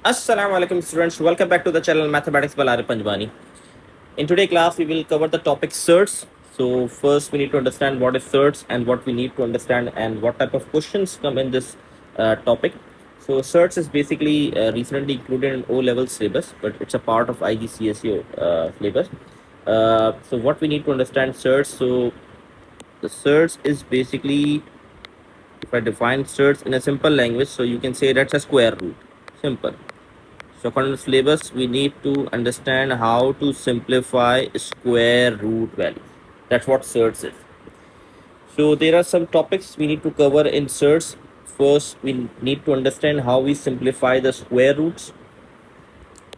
Assalamu alaikum students, welcome back to the channel Mathematics by Larry Panjwani. In today's class, we will cover the topic search. So first we need to understand what is search and what we need to understand and what type of questions come in this topic. So search is basically recently included in O-level syllabus, but it's a part of IGCSE syllabus. So what we need to understand search. So the search is basically, if I define search in a simple language, so you can say that's a square root. Simple. So according to syllabus, we need to understand how to simplify square root values. That's what search is. So there are some topics we need to cover in search. First, we need to understand how we simplify the square roots.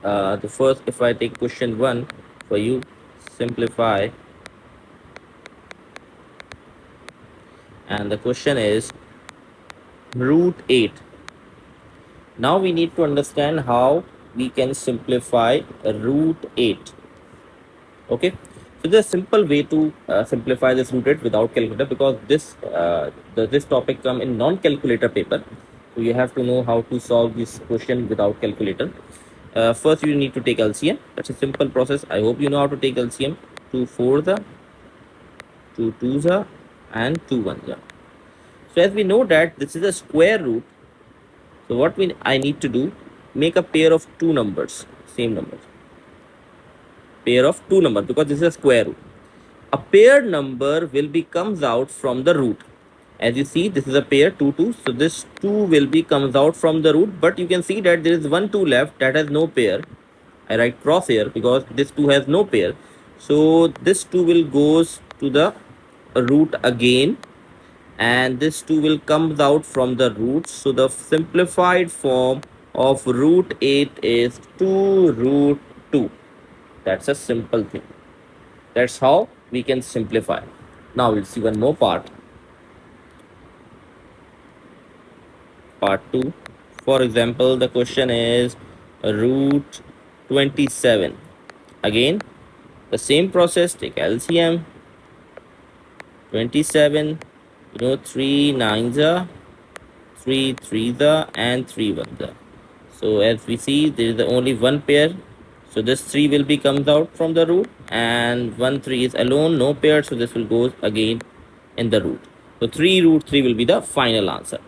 The first, if I take question 1 for you, simplify, and the question is root 8. Now we need to understand how we can simplify root 8. Okay, so there's a simple way to simplify this root 8 without calculator, because this topic come in non-calculator paper, so you have to know how to solve this question without calculator. First you need to take LCM. That's a simple process. I hope you know how to take LCM. 2 4 the 2 2 the and 2 1 the. So as we know that this is a square root, so what I need to do, make a pair of two numbers, same numbers, pair of two numbers, because this is a square root. A paired number will be comes out from the root. As you see, this is a pair 2 2, so this 2 will be comes out from the root, but you can see that there is 1 2 left that has no pair. I write cross here because this 2 has no pair, so this 2 will goes to the root again, and this 2 will comes out from the root. So the simplified form of root 8 is 2 root 2. That's a simple thing. That's how we can simplify. Now we'll see one more part. Part 2. For example, the question is root 27. Again, the same process, take LCM. 27, 3 9s are, 3 3s are, and 3 1s are. So as we see, there is only one pair. So this 3 will be comes out from the root, and 1 3 is alone, no pair. So this will go again in the root. So 3 root 3 will be the final answer.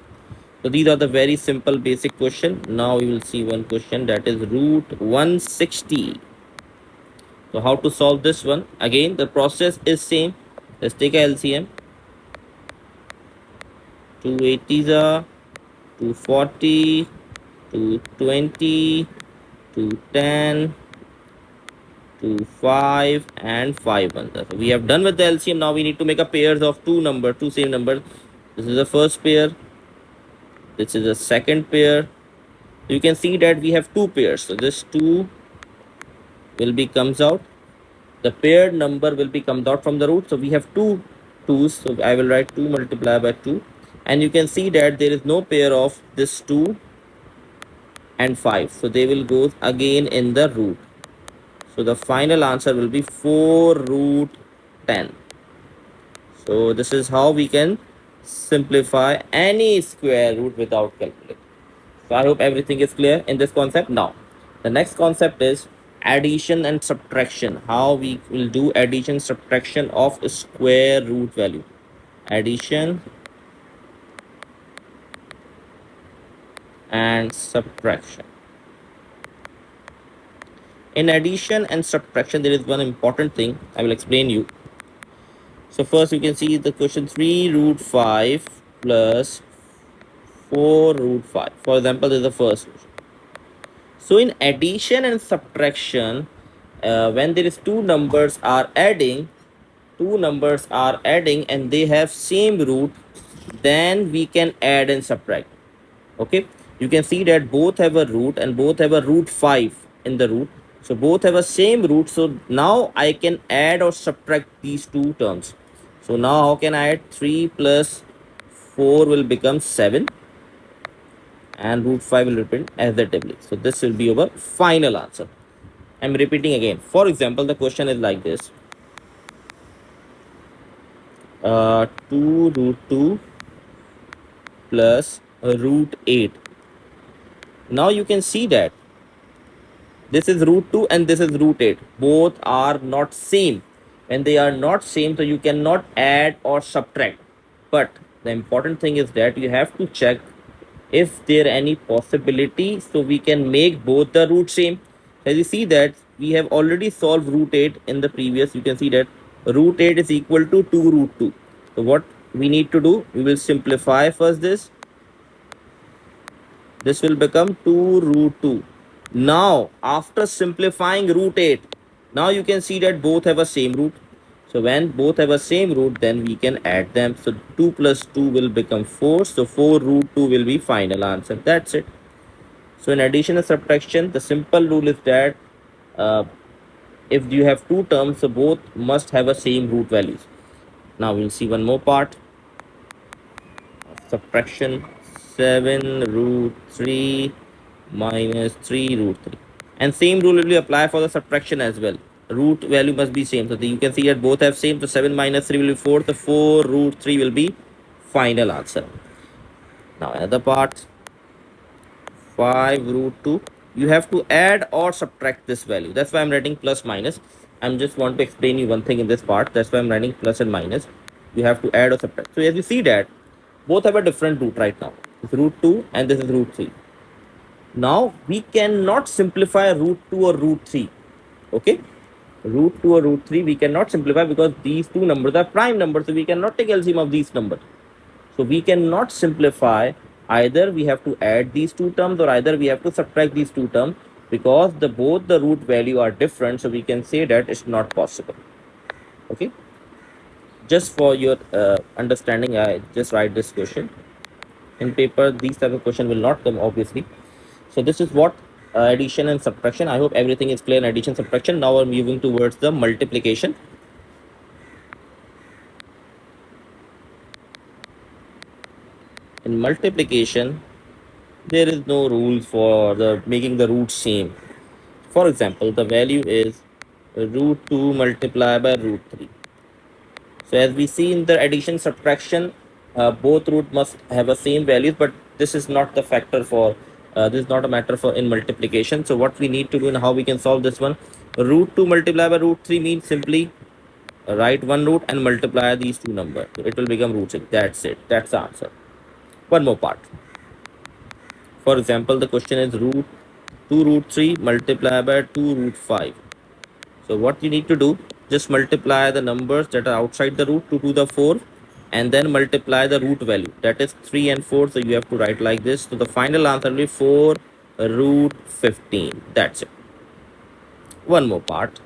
So these are the very simple basic question. Now we will see one question, that is root 160. So how to solve this one? Again, the process is same. Let's take a LCM. 280s are, 240, 220, 210, 5 and 5 1. So we have done with the LCM. Now we need to make a pairs of two same numbers. This is the first pair, this is the second pair. You can see that we have two pairs, so this 2 will be comes out, the paired number will be comes out from the root. So we have two 2's, so I will write 2 multiplied by 2, and you can see that there is no pair of this 2 and 5, so they will go again in the root. So the final answer will be 4 root 10. So this is how we can simplify any square root without calculator. So I hope everything is clear in this concept. Now the next concept is addition and subtraction. How we will do addition subtraction of a square root value. Addition and subtraction. In addition and subtraction, there is one important thing I will explain you. So first you can see the question 3 root 5 plus 4 root 5. For example, this is the first question. So in addition and subtraction, when there is two numbers are adding and they have same root, then we can add and subtract. Okay, you can see that both have a root and both have a root 5 in the root, so both have a same root. So now I can add or subtract these two terms. So now how can I add? 3 plus 4 will become 7, and root 5 will repeat assertively. So this will be our final answer. I'm repeating again. For example, the question is like this: 2 root 2 plus root 8. Now you can see that This is root 2 and this is root 8. Both are not same. When they are not same, so you cannot add or subtract. But the important thing is that you have to check if there any possibility so we can make both the root same. As you see that we have already solved root 8 in the previous, you can see that root 8 is equal to 2 root 2. So what we need to do, we will simplify first this will become 2 root 2. Now, after simplifying root 8, now you can see that both have a same root. So when both have a same root, then we can add them. So 2 plus 2 will become 4. So 4 root 2 will be final answer. That's it. So in addition and subtraction, the simple rule is that uh, if you have two terms, so both must have a same root values. Now we'll see one more part. Subtraction 7 root 3 minus 3 root 3. And same rule will be apply for the subtraction as well. Root value must be same. So you can see that both have same. So 7 minus 3 will be 4. So 4 root 3 will be final answer. Now another part. 5 root 2. You have to add or subtract this value. That's why I'm writing plus minus. I'm just want to explain you one thing in this part. That's why I'm writing plus and minus. You have to add or subtract. So as you see that both have a different root right now. It's root 2 and this is root 3. Now we cannot simplify root 2 or root 3. Okay. Root 2 or root 3 we cannot simplify because these two numbers are prime numbers. So we cannot take LCM of these numbers. So we cannot simplify. Either we have to add these two terms or either we have to subtract these two terms because both the root value are different. So we can say that it's not possible. Okay. Just for your understanding, I just write this question. In paper, these type of question will not come obviously. So this is what addition and subtraction. I hope everything is clear in addition subtraction. Now we're moving towards the multiplication. In multiplication, there is no rule for the making the roots same. For example, the value is root 2 multiplied by root 3. So as we see in the addition subtraction, both root must have the same values, but this is not the factor for this is not a matter for in multiplication. So what we need to do and how we can solve this one, root 2 multiplied by root 3 means simply write one root and multiply these two numbers. So it will become root 6. That's it. That's the answer. One more part. For example, the question is root 2 root 3 multiplied by 2 root 5. So what you need to do, just multiply the numbers that are outside the root to the 4 and then multiply the root value, that is 3 and 4. So you have to write like this. So the final answer will be 4 root 15. That's it. One more part.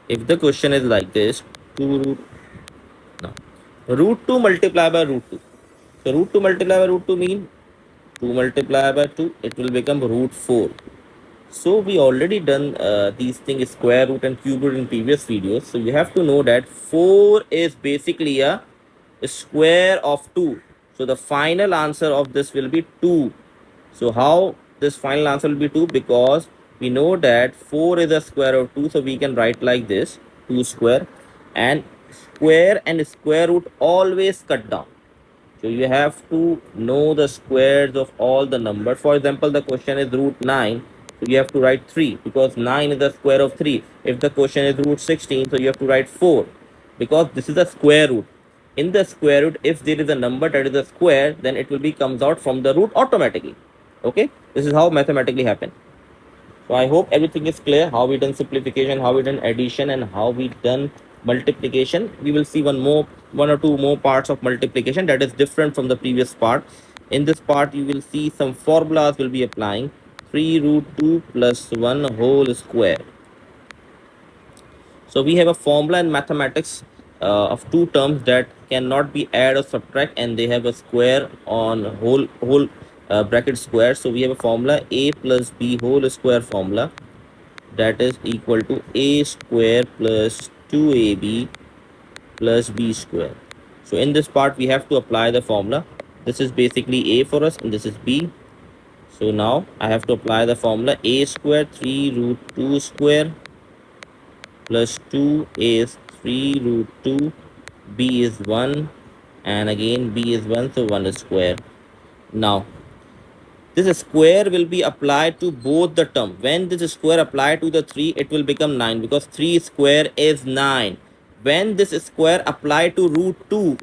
If the question is like this, 2 root, no, root 2 multiplied by root 2. So root 2 multiplied by root 2 mean 2 multiplied by 2, it will become root 4. So we already done these things square root and cube root in previous videos. So you have to know that 4 is basically a square of 2. So the final answer of this will be 2. So how this final answer will be 2? Because we know that 4 is a square of 2. So we can write like this, 2 square, and square and square root always cut down. So you have to know the squares of all the numbers. For example, the question is root 9. So you have to write 3 because 9 is the square of 3. If the question is root 16, so you have to write 4 because this is a square root. In the square root, if there is a number that is a square, then it will be comes out from the root automatically. Okay, this is how mathematically happen. So I hope everything is clear, how we done simplification, how we done addition, and how we done multiplication. We will see one or two more parts of multiplication that is different from the previous part. In this part, you will see some formulas will be applying. 3 root 2 plus 1 whole square. So we have a formula in mathematics of two terms that cannot be add or subtract, and they have a square on whole bracket square. So we have a formula a plus b whole square formula, that is equal to a square plus 2ab plus b square. So in this part we have to apply the formula. This is basically a for us and this is b. So now I have to apply the formula. A square 3 root 2 square plus 2 is 3 root 2, b is 1, and again b is 1, so 1 is square. Now this square will be applied to both the term. When this square applied to the 3, it will become 9 because 3 square is 9. When this square applied to root 2,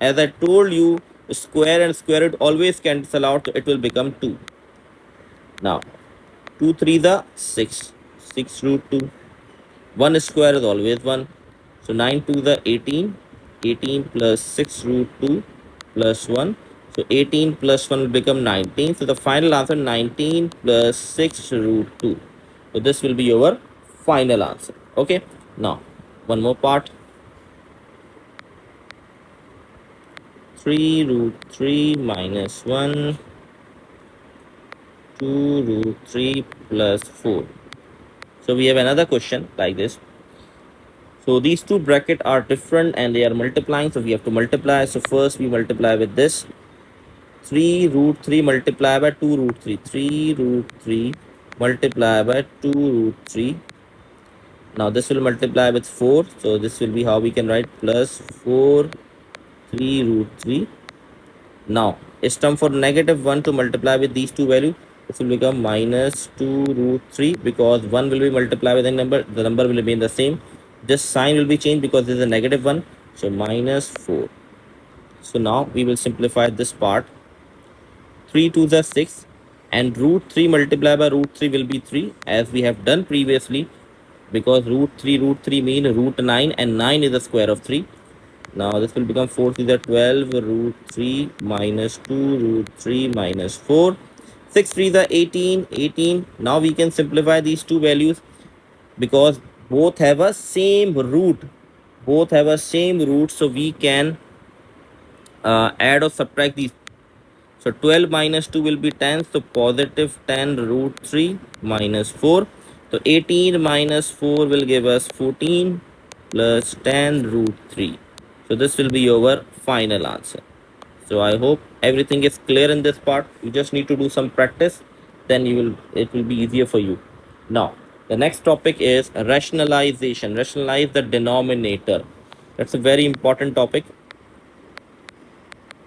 as I told you, square and square root always cancel out, so it will become 2. Now, 2 3 the 6, 6 root 2. 1 square is always 1. So 9 to the 18, 18 plus 6 root 2 plus 1. So 18 plus 1 will become 19. So the final answer 19 plus 6 root 2. So this will be your final answer. Okay. Now, one more part. 3 root 3 minus 1, 2 root 3 plus 4. So we have another question like this. So these two brackets are different and they are multiplying. So we have to multiply. So first we multiply with this. 3 root 3 multiply by 2 root 3. 3 root 3 multiply by 2 root 3. Now this will multiply with 4. So this will be how we can write plus 4 3 root 3. Now it's time for negative 1 to multiply with these two values. This will become minus 2 root 3 because 1 will be multiplied with a number. The number will remain the same. This sign will be changed because this is a negative 1. So minus 4. So now we will simplify this part. 3 to the 6 and root 3 multiplied by root 3 will be 3 as we have done previously because root 3 mean root 9 and 9 is the square of 3. Now this will become 4 to the 12 root 3 minus 2 root 3 minus 4. 6 3 the 18, 18. Now we can simplify these two values because both have a same root. Both have a same root, so we can add or subtract these. So 12 minus 2 will be 10. So positive 10 root 3 minus 4. So 18 minus 4 will give us 14 plus 10 root 3. So this will be your final answer. So I hope everything is clear in this part. You just need to do some practice. Then it will be easier for you. Now, the next topic is rationalization. Rationalize the denominator. That's a very important topic.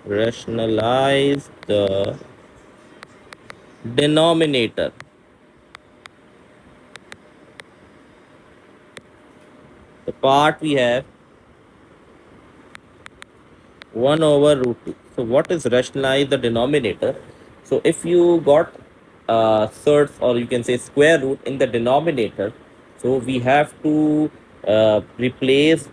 Rationalize the denominator. The part we have 1 over root 2. So what is rationalize the denominator? So if you got thirds or you can say square root in the denominator, so we have to replace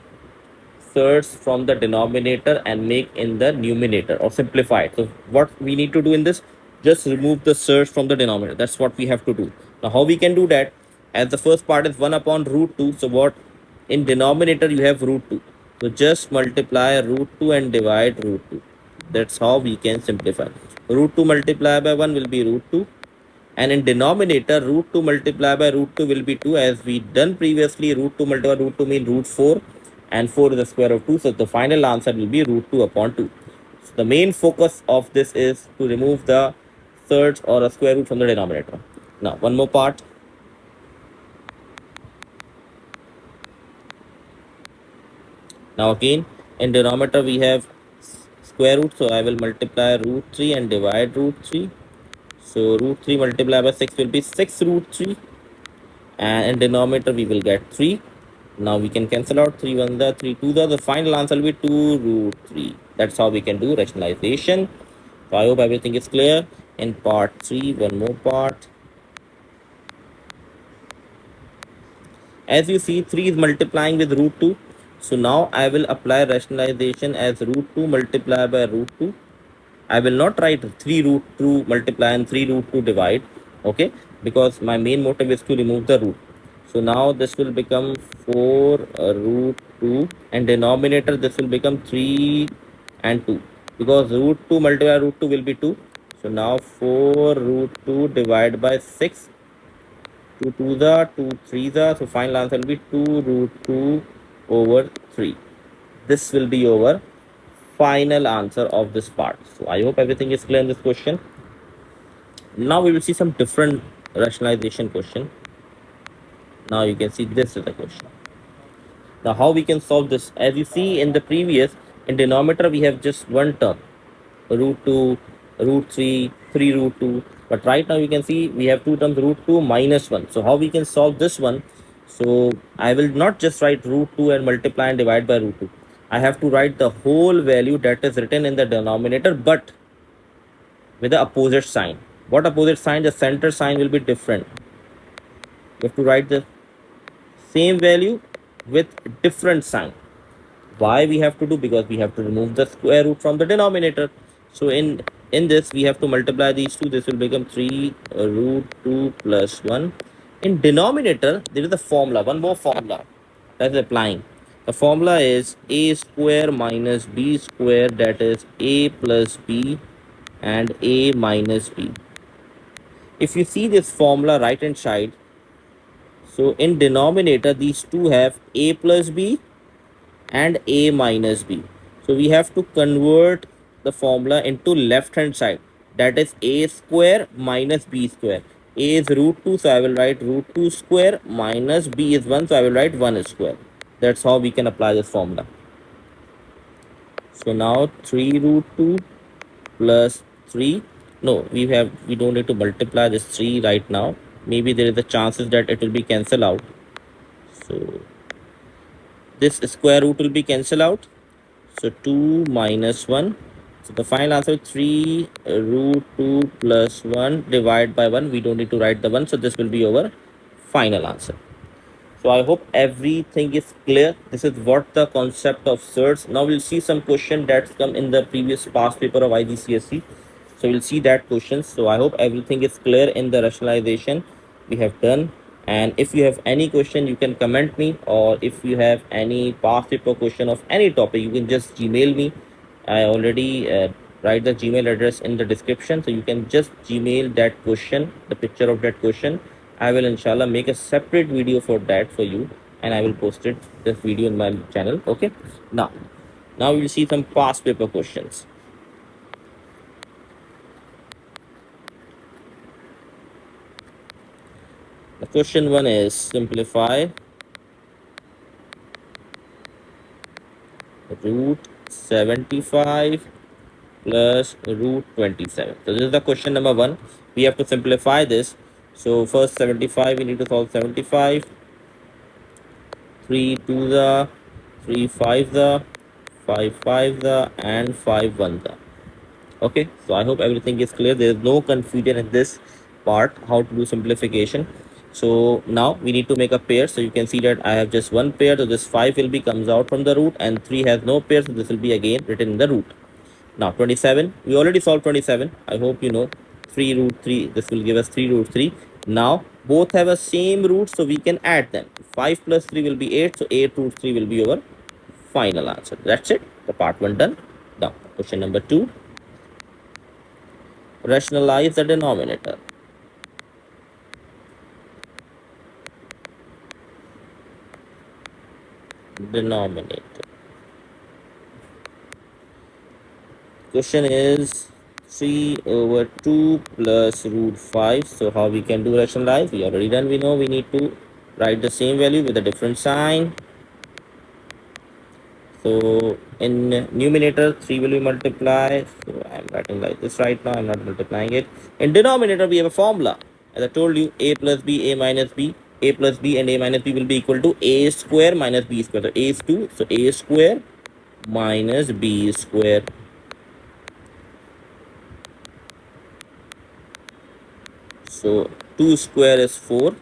thirds from the denominator and make in the numerator or simplify it. So what we need to do in this, just remove the surds from the denominator. That's what we have to do. Now how we can do that? As the first part is 1 upon root 2, so what in denominator you have root 2, so just multiply root 2 and divide root 2. That's how we can simplify. Root 2 multiplied by 1 will be root 2, and in denominator root 2 multiplied by root 2 will be 2 as we done previously. Root 2 multiplied by root 2 mean root 4 and 4 is the square of 2, so the final answer will be root 2 upon 2. So the main focus of this is to remove the thirds or a square root from the denominator. Now one more part. Now again in denominator we have square root, so I will multiply root 3 and divide root 3. So root 3 multiplied by 6 will be 6 root 3, and in denominator we will get 3. Now we can cancel out 3 1 the 3 2 the final answer will be 2 root 3. That's how we can do rationalization. So I hope everything is clear. In part 3, one more part. As you see, 3 is multiplying with root 2. So now I will apply rationalization as root 2 multiplied by root 2. I will not write 3 root 2 multiply and 3 root 2 divide. Okay, because my main motive is to remove the root. So now this will become 4 root 2 and denominator this will become 3 and 2 because root 2 multiplied by root 2 will be 2. So now 4 root 2 divided by 6. 2 2 the 2 3 the, so final answer will be 2 root 2 over 3. This will be your final answer of this part. So I hope everything is clear in this question. Now we will see some different rationalization question. Now you can see this is the question. Now how we can solve this? As you see in the previous, in denominator we have just one term root 2 root 3, 3 root 2. But right now you can see we have two terms, root 2 minus 1. So how we can solve this one? So I will not just write root 2 and multiply and divide by root 2. I have to write the whole value that is written in the denominator, but with the opposite sign. What opposite sign? The center sign will be different. You have to write the same value with different sign. Why we have to do? Because we have to remove the square root from the denominator. So in this we have to multiply these two. This will become 3 root 2 plus 1. In denominator there is a formula, one more formula that is applying. The formula is a square minus b square, that is a plus b and a minus b. If you see this formula right hand side, so in denominator these two have a plus b and a minus b. So we have to convert the formula into left hand side, that is a square minus b square. A is root 2, so I will write root 2 square, minus b is 1, so I will write 1 square. That's how we can apply this formula. So now 3 root 2 plus 3, no, we don't need to multiply this 3 right now. Maybe there is a chances that it will be cancelled out. So this square root will be cancelled out. So 2 minus 1. So the final answer 3 root 2 plus 1 divided by 1. We don't need to write the 1. So this will be our final answer. So I hope everything is clear. This is what the concept of surds. Now we'll see some question that's come in the previous past paper of IGCSE. So we'll see that questions. So I hope everything is clear in the rationalization we have done. And if you have any question, you can comment me, or if you have any past paper question of any topic, you can just Gmail me. I already write the Gmail address in the description, so you can just Gmail that question, the picture of that question. I will inshallah make a separate video for that for you, and I will post it this video in my channel. Okay, now we'll see some past paper questions. The question 1 is simplify root 75 plus root 27. So this is the question number 1. We have to simplify this. So first 75, we need to solve 75. 3 to the 3 5 the 5 5 the and 5 1 the. Okay, so I hope everything is clear. There is no confusion in this part how to do simplification. So now we need to make a pair. So you can see that I have just one pair. So this 5 will be comes out from the root, and 3 has no pair. So this will be again written in the root. Now 27, we already solved 27. I hope you know 3 root 3. This will give us 3 root 3. Now both have a same root, so we can add them. 5 plus 3 will be 8. So 8 root 3 will be our final answer. That's it. The part 1 done. Now question number 2. Rationalize the denominator. Question is 3 over 2 plus root 5. So how we can do rationalize? We already done. We know we need to write the same value with a different sign. So in numerator 3 will be multiplied. So I'm writing like this right now. I'm not multiplying it. In denominator we have a formula. As I told you, a plus b, a minus b. A plus b and a minus b will be equal to a square minus b square. So a is 2. So a square minus b square. So 2 square is 4,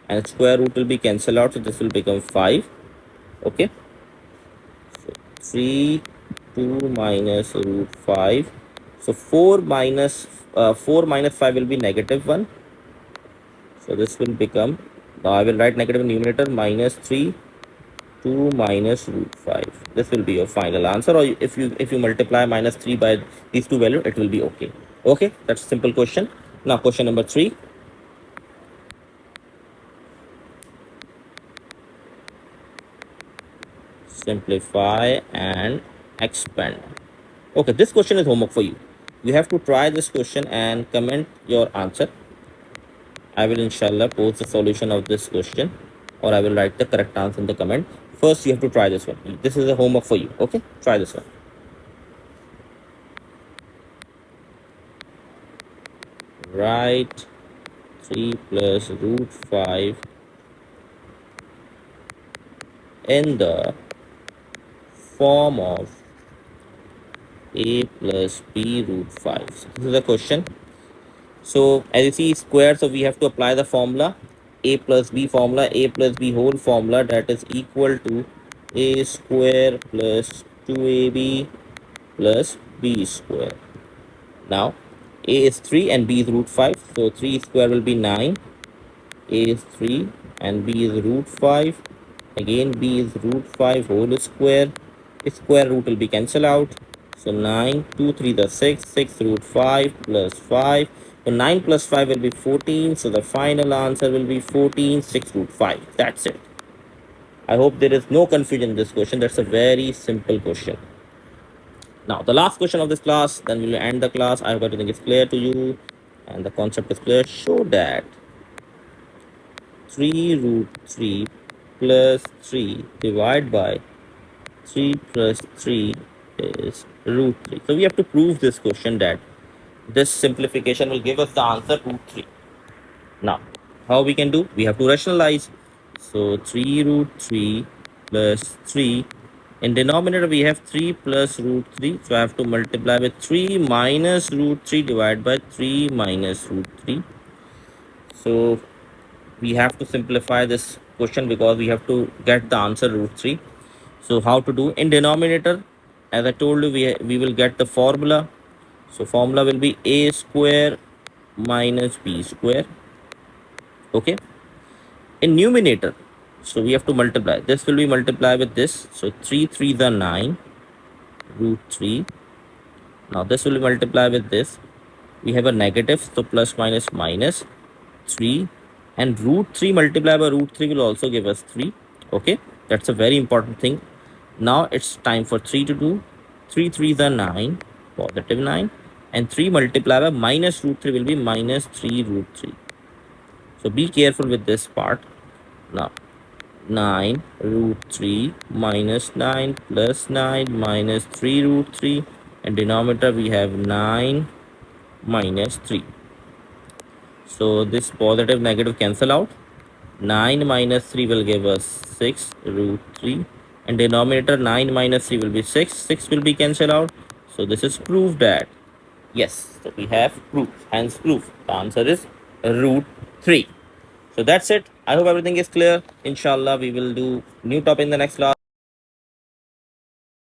and square root will be cancelled out. So this will become 5. Okay. So 3 2 minus root 5. So 4 minus 5 will be negative 1. So this will become, now I will write negative in numerator, minus 3 2 minus root 5. This will be your final answer. Or if you multiply minus 3 by these two values, it will be okay. Okay, that's a simple question. Now question number 3. Simplify and expand. Okay, this question is homework for you. You have to try this question and comment your answer. I will inshallah post the solution of this question, or I will write the correct answer in the comment. First you have to try this one. This is a homework for you. Okay, try this one. write 3 plus root 5 in the form of a plus b root 5. So this is the question. So as you see square, so we have to apply the formula a plus b formula, a plus b whole formula, that is equal to a square plus 2ab plus b square. Now a is 3 and b is root 5, so 3 square will be 9. A is 3 and b is root 5. Again b is root 5 whole square. Square root will be cancelled out. So 9, 2, 3 the 6, 6 root 5 plus 5. So 9 plus 5 will be 14. So the final answer will be 14, 6 root 5. That's it. I hope there is no confusion in this question. That's a very simple question. Now the last question of this class, then we will end the class. I hope everything is clear to you and the concept is clear. Show that 3 root 3 plus 3 divided by 3 plus 3 is root 3. So we have to prove this question that this simplification will give us the answer root 3. Now, how we can do? We have to rationalize. So 3 root 3 plus 3. In denominator, we have 3 plus root 3. So I have to multiply with 3 minus root 3 divided by 3 minus root 3. So we have to simplify this question because we have to get the answer root 3. So how to do? In denominator, as I told you, we will get the formula. So formula will be a square minus b square. Okay. In numerator, so we have to multiply. This will be multiplied with this. So 3 3 the 9 root 3. Now this will be multiplied with this. We have a negative, so plus minus minus 3, and root 3 multiplied by root 3 will also give us 3. Okay, that's a very important thing. Now it's time for 3 to do. 3 3 is 9, positive 9, and 3 multiplied by minus root 3 will be minus 3 root 3. So be careful with this part. Now 9 root 3 minus 9 plus 9 minus 3 root 3, and denominator we have 9 minus 3. So this positive negative cancel out. 9 minus 3 will give us 6 root 3, and denominator 9 minus 3 will be 6. 6 will be cancelled out. So this is proof that yes, so we have proof, hence proof. The answer is root 3. So that's it. I hope everything is clear. Inshallah, we will do new topic in the next class.